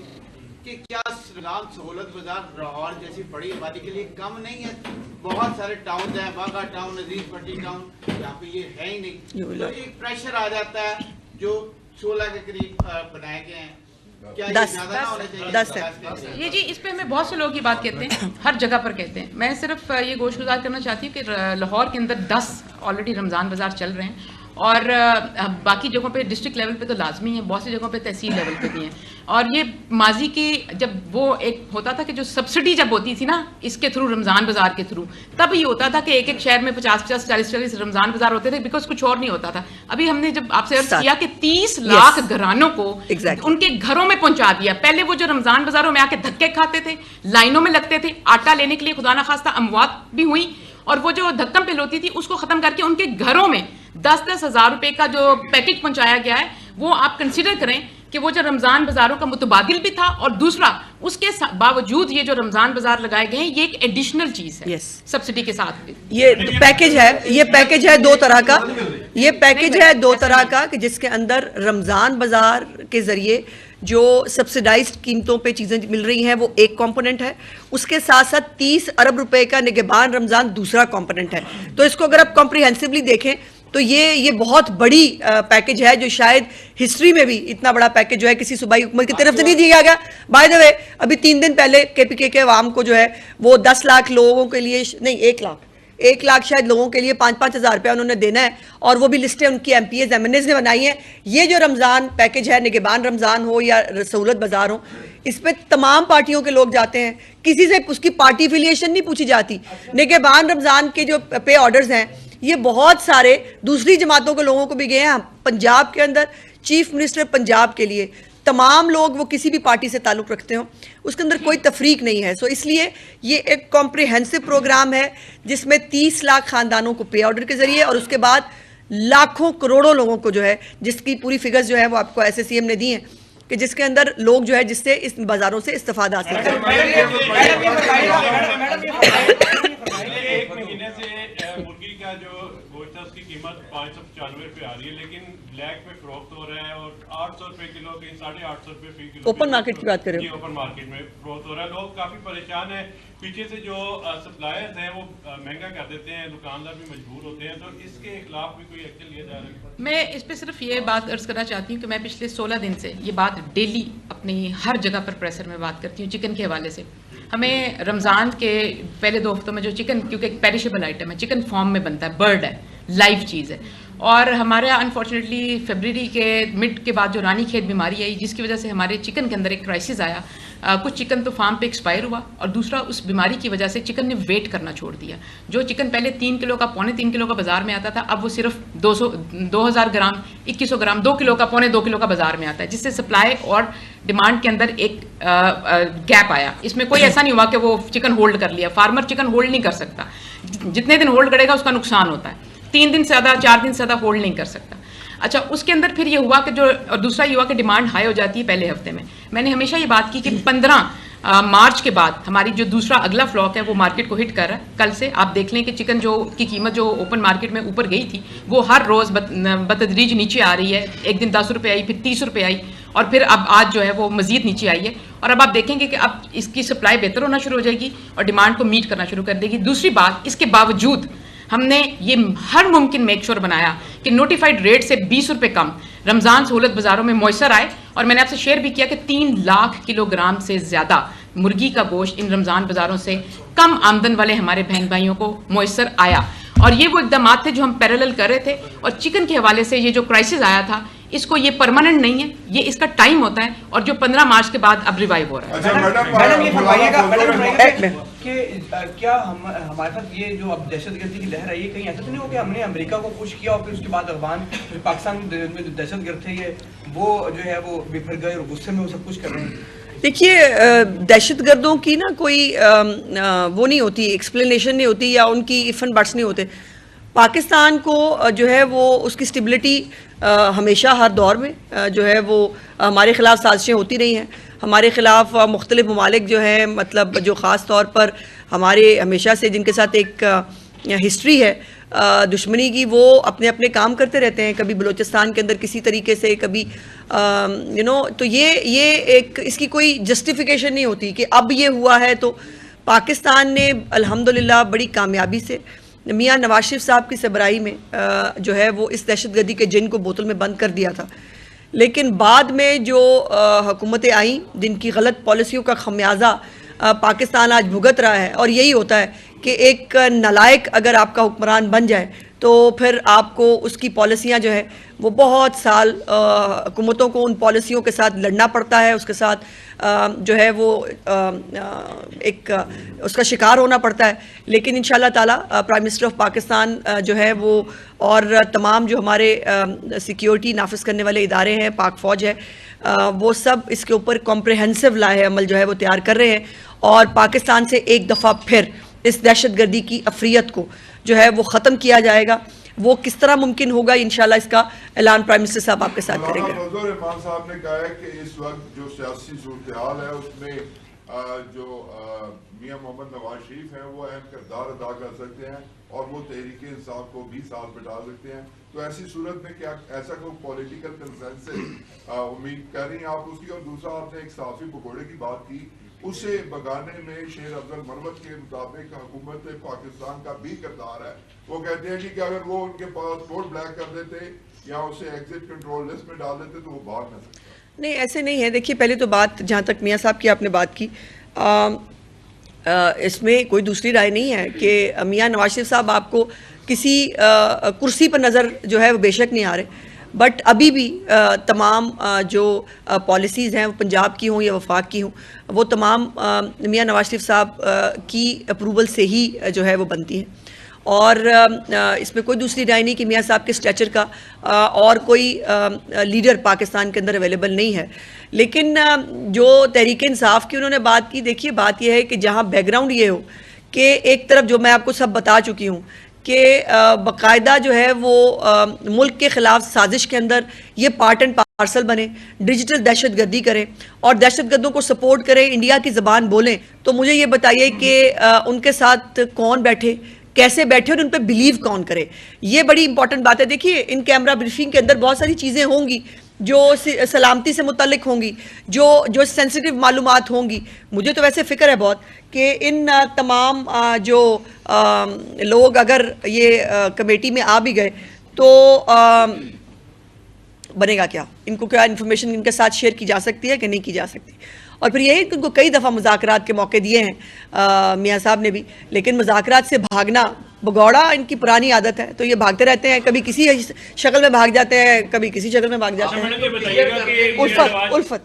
कि क्या श्रीराम सहूलत बाजार लाहौर जैसी बड़ी आबादी के लिए कम नहीं है? बहुत सारे टाउन हैं, बागा टाउन, अजीज पट्टी टाउन, यहाँ पे ये है ही नहीं, तो एक प्रेशर आ जाता है जो 16 के करीब बनाए गए हैं। क्या ये ज्यादा ना होने चाहिए? 10 है ये जी, इस पे हमें बहुत से लोग ये बात कहते हैं, हर जगह पर कहते हैं। मैं सिर्फ ये गोशगुजार करना चाहती हूँ कि लाहौर के अंदर 10 ऑलरेडी रमज़ान बाज़ार चल रहे हैं, और बाकी जगहों पे डिस्ट्रिक्ट लेवल पे तो लाजमी है, बहुत सी जगहों पे तहसील लेवल पे भी हैं। और ये माजी के जब वो एक होता था कि जो सब्सिडी जब होती थी ना इसके थ्रू, रमज़ान बाज़ार के थ्रू, तब ये होता था कि एक शहर में 50-50, 40-40 रमज़ान बाज़ार होते थे, बिकॉज कुछ और नहीं होता था। अभी हमने जब आपसे अर्ज किया कि 30 लाख घरानों को उनके घरों में पहुंचा दिया। पहले वो जो रमज़ान बाज़ारों में आके धक्के खाते थे, लाइनों में लगते थे, आटा लेने के लिए खुदा ना खास्ता अमवात भी हुई, और वो जो धक्कम पेल होती थी उसको खत्म करके उनके घरों में 10-10 हज़ार रुपए का जो पैकेज पहुंचाया गया है, वो आप कंसीडर करें कि वो जो रमज़ान बाज़ारों का मुतबादिल भी था, और दूसरा उसके बावजूद ये जो रमज़ान बाज़ार लगाए गए हैं ये एक एडिशनल चीज़ है। सब्सिडी के साथ ये पैकेज है, ये पैकेज है 2 तरह का, ये पैकेज है 2 तरह का कि जिसके अंदर रमज़ान बाज़ार के ज़रिए जो सब्सिडाइज्ड कीमतों पे चीज़ें मिल रही हैं वो एक कंपोनेंट है, उसके साथ साथ 30 अरब रुपए का निगहबान रमज़ान दूसरा कंपोनेंट है। तो इसको अगर आप कॉम्प्रिहेंसिवली देखें तो ये बहुत बड़ी पैकेज है, जो शायद हिस्ट्री में भी इतना बड़ा पैकेज जो है किसी सूबाई हुकूमत की तरफ से नहीं दिया गया। बाय द वे, अभी 3 दिन पहले केपीके के अवाम को जो है वो 10 लाख लोगों के लिए नहीं, 1 लाख शायद लोगों के लिए 5-5 हज़ार रुपया उन्होंने देना है, और वो भी लिस्टें उनकी MPAs MNAs ने बनाई हैं। ये जो रमज़ान पैकेज है, निगहबान रमज़ान हो या सहूलत बाज़ार हो, इस पर तमाम पार्टियों के लोग जाते हैं, किसी से उसकी पार्टी एफिलिएशन नहीं पूछी जाती। निगहबान रमज़ान के जो पे ऑर्डर्स हैं ये बहुत सारे दूसरी जमातों के लोगों को भी गए हैं। पंजाब के अंदर चीफ मिनिस्टर पंजाब के लिए तमाम लोग, वो किसी भी पार्टी से ताल्लुक़ रखते हो, उसके अंदर कोई तफरीक नहीं है। सो इसलिए ये एक कॉम्प्रिहेंसिव प्रोग्राम है जिसमें 30 लाख ख़ानदानों को पे ऑर्डर के ज़रिए, और उसके बाद लाखों करोड़ों लोगों को जो है, जिसकी पूरी फिगर्स जो है वो आपको SSCM ने दी हैं, कि जिसके अंदर लोग जो है जिससे इस बाज़ारों से इस्तेफादा हासिल करें। मुर्गी का जो गोश्त है उसकी कीमत कीमत 595 रुपये आ रही है, लेकिन ब्लैक में फरोख्त हो रहा है और 800 रुपये किलो, कहीं 850 रुपये फी किलो। ओपन मार्केट की बात करें? जी, ओपन मार्केट में फरोख्त हो रहा है। लोग काफ़ी परेशान हैं, पीछे से जो सप्लायर्स हैं वो महंगा कर देते हैं, दुकानदार भी मजबूर होते हैं, तो इसके खिलाफ भी कोई एक्शन लिया जा रहा है? मैं इस पे सिर्फ ये बात अर्ज करना चाहती हूँ कि मैं पिछले 16 दिन से ये बात डेली अपनी हर जगह पर प्रेसर में बात करती हूँ चिकन के हवाले से। हमें रमज़ान के पहले 2 हफ्तों में जो चिकन, क्योंकि एक पेरिशेबल आइटम है, चिकन फॉर्म में बनता है, बर्ड है, लाइव चीज़ है, और हमारे अनफॉर्चुनेटली फरवरी के मिड के बाद जो रानीखेत बीमारी आई, जिसकी वजह से हमारे चिकन के अंदर एक क्राइसिस आया। कुछ चिकन तो फार्म पे एक्सपायर हुआ, और दूसरा उस बीमारी की वजह से चिकन ने वेट करना छोड़ दिया। जो चिकन पहले 3 किलो का, 3.25 किलो का बाजार में आता था, अब वो सिर्फ 2000 ग्राम, 2100 ग्राम, 2 किलो का, 2.25 किलो का बाजार में आता है, जिससे सप्लाई और डिमांड के अंदर एक गैप आया। इसमें कोई ऐसा नहीं हुआ कि वो चिकन होल्ड कर लिया, फार्मर चिकन होल्ड नहीं कर सकता, जितने दिन होल्ड करेगा उसका नुकसान होता है, 3 दिन से ज़्यादा, 4 दिन से ज़्यादा होल्ड नहीं कर सकता। अच्छा, उसके अंदर फिर ये हुआ कि जो, और दूसरा ये हुआ कि डिमांड हाई हो जाती है पहले हफ्ते में। मैंने हमेशा ये बात की कि 15 मार्च के बाद हमारी जो दूसरा अगला फ्लॉक है वो मार्केट को हिट कर रहा है। कल से आप देख लें कि चिकन जो की कीमत जो ओपन मार्केट में ऊपर गई थी, वो हर रोज़ बतदरीज नीचे आ रही है। एक दिन 10 रुपये आई, फिर 30 रुपये आई, और फिर अब आज जो है वो मज़ीद नीचे आई है। और अब आप देखेंगे कि अब इसकी सप्लाई बेहतर होना शुरू हो जाएगी और डिमांड को मीट करना शुरू कर देगी। दूसरी बात, इसके बावजूद हमने ये हर मुमकिन मेक श्योर बनाया कि नोटिफाइड रेट से 20 रुपये कम रमज़ान सहूलत बाज़ारों में मौसर आए। और मैंने आपसे शेयर भी किया कि 3 लाख किलोग्राम से ज़्यादा मुर्गी का गोश्त इन रमज़ान बाज़ारों से कम आमदन वाले हमारे बहन भाइयों को मौसर आया। और ये वो इक़दाम थे जो हम पैरेलल कर रहे थे। और चिकन के हवाले से ये जो क्राइसिस आया था, इसको ये परमानेंट नहीं है, ये इसका टाइम होता है, और जो 15 मार्च के बाद अब रिवाइव हो रहा है। मैडम ये फरमाइएगा कि क्या हमारे साथ ये जो अब दहशतगर्दी की लहर आई है, कहीं ऐसा तो नहीं हो कि हमने अमेरिका को पुश किया और फिर उसके बाद अफगान पाकिस्तान में जो दहशतगर्द थे ये वो जो है वो बिफर गए और गुस्से में वो सब कुछ कर रहे हैं? देखिए, दहशतगर्दों की ना कोई वो नहीं होती, एक्सप्लेनेशन नहीं होती, या उनकी इफ एंड बट्स नहीं होते। पाकिस्तान को जो है वो उसकी स्टेबिलिटी हमेशा हर दौर में जो है वो हमारे ख़िलाफ़ साजिशें होती रही हैं। हमारे ख़िलाफ़ मुख्तलिफ ममालिक जो हैं, मतलब जो ख़ास तौर पर हमारे हमेशा से जिनके साथ एक हिस्ट्री है दुश्मनी की, वो अपने अपने काम करते रहते हैं। कभी बलूचिस्तान के अंदर किसी तरीके से, कभी तो ये एक इसकी कोई जस्टिफिकेशन नहीं होती कि अब ये हुआ है। तो पाकिस्तान ने अल्हम्दुलिल्लाह बड़ी कामयाबी से मियाँ नवाज शरीफ साहब की सरबराही में जो है वो इस दहशतगर्दी के जिन को बोतल में बंद कर दिया था। लेकिन बाद में जो हुकूमतें आईं, जिनकी गलत पॉलिसियों का खमियाजा पाकिस्तान आज भुगत रहा है। और यही होता है कि एक नालायक अगर आपका हुक्मरान बन जाए तो फिर आपको उसकी पॉलिसियाँ जो है वो बहुत साल हुकूमतों को उन पॉलिसियों के साथ लड़ना पड़ता है, उसके साथ जो है वो एक उसका शिकार होना पड़ता है। लेकिन इंशाल्लाह ताला प्राइम मिनिस्टर ऑफ पाकिस्तान जो है वो और तमाम जो हमारे सिक्योरिटी नाफिज करने वाले इदारे हैं, पाक फ़ौज है, वो सब इसके ऊपर कॉम्प्रहेंसिव लाहे अमल जो है वो तैयार कर रहे हैं। और पाकिस्तान से एक दफ़ा फिर इस दहशतगर्दी की अफरियत को जो है वो ख़त्म किया जाएगा। वो किस तरह मुमकिन होगा, इंशाल्लाह इसका ऐलान प्राइम मिनिस्टर साहब आपके साथ करेंगे। इमाम साहब ने कहा है कि इस वक्त जो सियासी सूरत हाल है उसमें जो मियां मोहम्मद नवाज शरीफ हैं वो अहम किरदार अदा कर सकते हैं और वो तहरीक इंसाफ को 20 साल बिठा सकते हैं। तो ऐसी सूरत में क्या ऐसा कोई पॉलिटिकल कंसेंसस उम्मीद कर रही हैं आप उसकी? और दूसरा, आपने एक साफी पकौड़े की बात की, उसे बगाने में शेर अफजल मरवत के मुताबिक हुकूमत पाकिस्तान का भी किरदार है। वो कहते हैं कि अगर वो उनके पासपोर्ट ब्लैक कर देते या उसे एग्जिट कंट्रोल लिस्ट में डाल देते तो वो भाग न सकता। नहीं, ऐसे नहीं है। देखिए, पहले तो बात जहाँ तक मियाँ साहब की आपने बात की, इसमें कोई दूसरी राय नहीं है कि मियाँ नवाज शरीफ साहब आपको किसी कुर्सी पर नज़र जो है वो बेशक नहीं आ रहे, बट अभी भी तमाम जो पॉलिसीज़ हैं वो पंजाब की हों या वफाक की हों, वो तमाम मियाँ नवाज शरीफ साहब की अप्रूवल से ही जो है वो बनती हैं। और इसमें कोई दूसरी राय नहीं कि मियाँ साहब के स्ट्रेचर का और कोई लीडर पाकिस्तान के अंदर अवेलेबल नहीं है। लेकिन जो तहरीक इंसाफ की उन्होंने बात की, देखिए बात यह है कि जहाँ बैकग्राउंड ये हो कि एक तरफ जो मैं आपको सब बता चुकी हूँ कि बाकायदा जो है वो मुल्क के ख़िलाफ़ साजिश के अंदर ये पार्ट एंड पार्सल बने, डिजिटल दहशतगर्दी करें और दहशतगर्दों को सपोर्ट करें, इंडिया की ज़बान बोलें। तो मुझे ये बताइए कि उनके साथ कौन बैठे, कैसे बैठे और उन पर बिलीव कौन करे, ये बड़ी इंपॉर्टेंट बात है। देखिए इन कैमरा ब्रीफिंग के अंदर बहुत सारी चीज़ें होंगी जो सलामती से मुतल्लिक होंगी, जो सेंसिटिव मालूमात होंगी। मुझे तो वैसे फ़िक्र है बहुत कि इन तमाम जो लोग अगर ये कमेटी में आ भी गए तो बनेगा क्या, इनको क्या इन्फॉर्मेशन इनके साथ शेयर की जा सकती है कि नहीं की जा सकती। और फिर यही कि उनको कई दफ़ा मुज़ाकरात के मौके दिए हैं मियाँ साहब ने भी, लेकिन मुज़ाकरात से भागना भगौड़ा इनकी पुरानी आदत है, तो ये भागते रहते हैं, कभी किसी शक्ल में भाग जाते हैं, कभी किसी शक्ल में भाग जाते हैं। उल्फत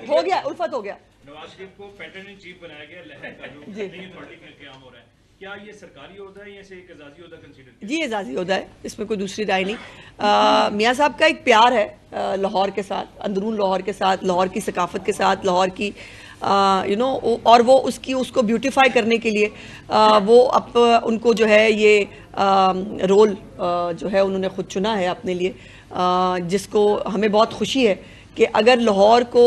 हो गया, उल्फत हो गया। नवाज शरीफ को पैटर्न इन चीफ बनाया गया लहर का जो नई अथॉरिटी का क़याम हो रहा है, क्या ये सरकारी ओहदा है या इसे एक एजाजी ओहदा कंसीडर किया? जी एजाजी ओहदा है, इसमें कोई दूसरी राय नहीं। मियाँ साहब का एक प्यार है लाहौर के साथ, अंदरून लाहौर के साथ, लाहौर की सकाफत के साथ, लाहौर की और वो उसको ब्यूटीफाई करने के लिए वो उनको जो है ये रोल जो है उन्होंने ख़ुद चुना है अपने लिए, जिसको हमें बहुत खुशी है कि अगर लाहौर को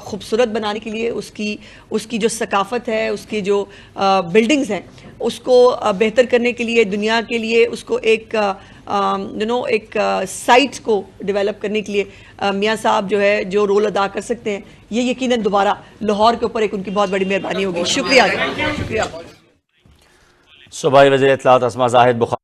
ख़ूबसूरत बनाने के लिए उसकी जो सकाफ़त है, उसकी जो बिल्डिंग्स हैं, उसको बेहतर करने के लिए, दुनिया के लिए उसको एक एक साइट को डेवलप करने के लिए मियाँ साहब जो है जो रोल अदा कर सकते हैं, ये यकीनन दोबारा लाहौर के ऊपर एक उनकी बहुत बड़ी मेहरबानी होगी। शुक्रिया। सूबाई वज़ीर इत्तलात अस्मा ज़ाहिद बुखारी